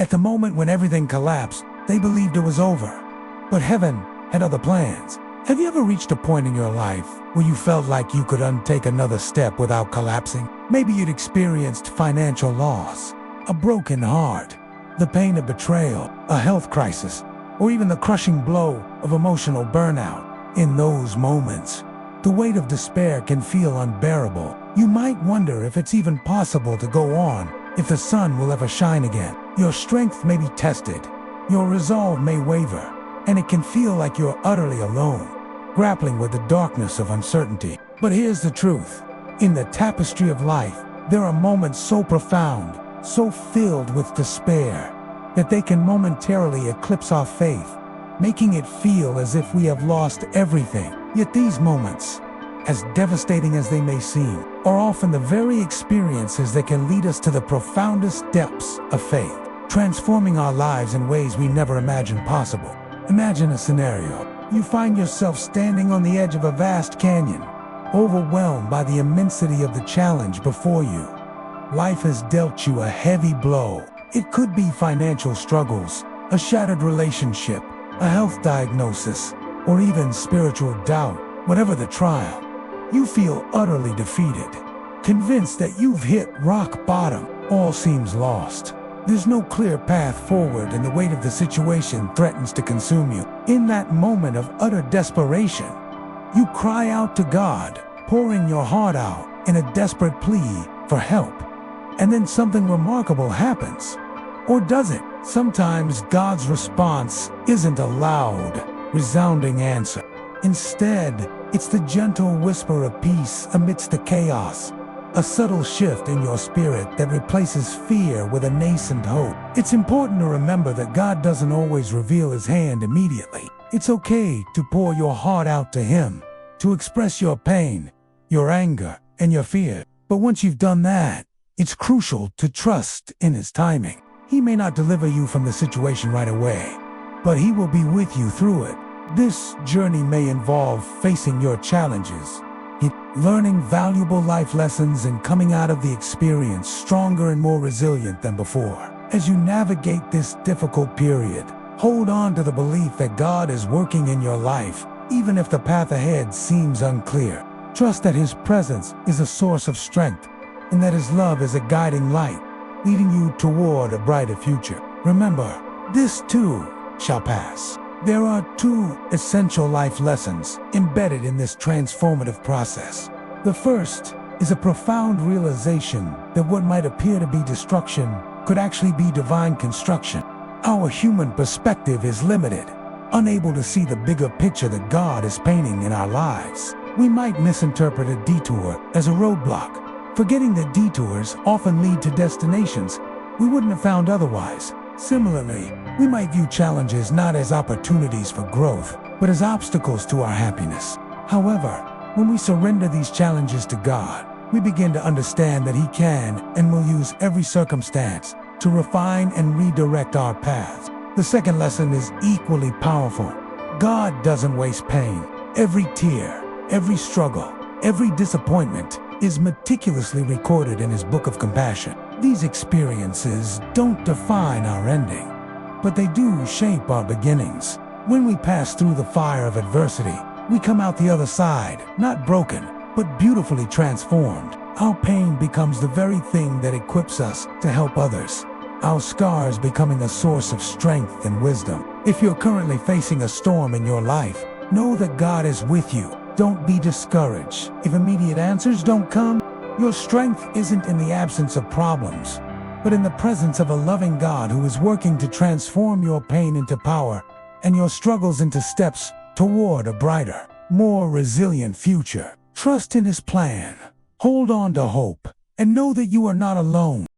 At the moment when everything collapsed, they believed it was over. But heaven had other plans. Have you ever reached a point in your life where you felt like you could untake another step without collapsing? Maybe you'd experienced financial loss, a broken heart, the pain of betrayal, a health crisis, or even the crushing blow of emotional burnout. In those moments, the weight of despair can feel unbearable. You might wonder if it's even possible to go on, if the sun will ever shine again. Your strength may be tested, your resolve may waver, and it can feel like you're utterly alone, grappling with the darkness of uncertainty. But here's the truth. In the tapestry of life, there are moments so profound, so filled with despair, that they can momentarily eclipse our faith, making it feel as if we have lost everything. Yet these moments, as devastating as they may seem, are often the very experiences that can lead us to the profoundest depths of faith, transforming our lives in ways we never imagined possible. Imagine a scenario. You find yourself standing on the edge of a vast canyon, overwhelmed by the immensity of the challenge before you. Life has dealt you a heavy blow. It could be financial struggles, a shattered relationship, a health diagnosis, or even spiritual doubt. Whatever the trial, you feel utterly defeated, convinced that you've hit rock bottom. All seems lost. There's no clear path forward, and the weight of the situation threatens to consume you. In that moment of utter desperation, you cry out to God, pouring your heart out in a desperate plea for help. And then something remarkable happens. Or does it? Sometimes God's response isn't a loud, resounding answer. Instead, it's the gentle whisper of peace amidst the chaos, a subtle shift in your spirit that replaces fear with a nascent hope. It's important to remember that God doesn't always reveal His hand immediately. It's okay to pour your heart out to Him, to express your pain, your anger, and your fear. But once you've done that, it's crucial to trust in His timing. He may not deliver you from the situation right away, but He will be with you through it. This journey may involve facing your challenges, learning valuable life lessons, and coming out of the experience stronger and more resilient than before. As you navigate this difficult period, hold on to the belief that God is working in your life, even if the path ahead seems unclear. Trust that His presence is a source of strength, and that His love is a guiding light, leading you toward a brighter future. Remember, this too shall pass. There are two essential life lessons embedded in this transformative process. The first is a profound realization that what might appear to be destruction could actually be divine construction. Our human perspective is limited, unable to see the bigger picture that God is painting in our lives. We might misinterpret a detour as a roadblock, forgetting that detours often lead to destinations we wouldn't have found otherwise. Similarly, we might view challenges not as opportunities for growth, but as obstacles to our happiness. However, when we surrender these challenges to God, we begin to understand that He can and will use every circumstance to refine and redirect our paths. The second lesson is equally powerful. God doesn't waste pain. Every tear, every struggle, every disappointment is meticulously recorded in His book of compassion. These experiences don't define our ending, but they do shape our beginnings. When we pass through the fire of adversity, we come out the other side, not broken, but beautifully transformed. Our pain becomes the very thing that equips us to help others, our scars becoming a source of strength and wisdom. If you're currently facing a storm in your life, know that God is with you. Don't be discouraged. If immediate answers don't come, your strength isn't in the absence of problems, but in the presence of a loving God who is working to transform your pain into power and your struggles into steps toward a brighter, more resilient future. Trust in His plan, hold on to hope, and know that you are not alone.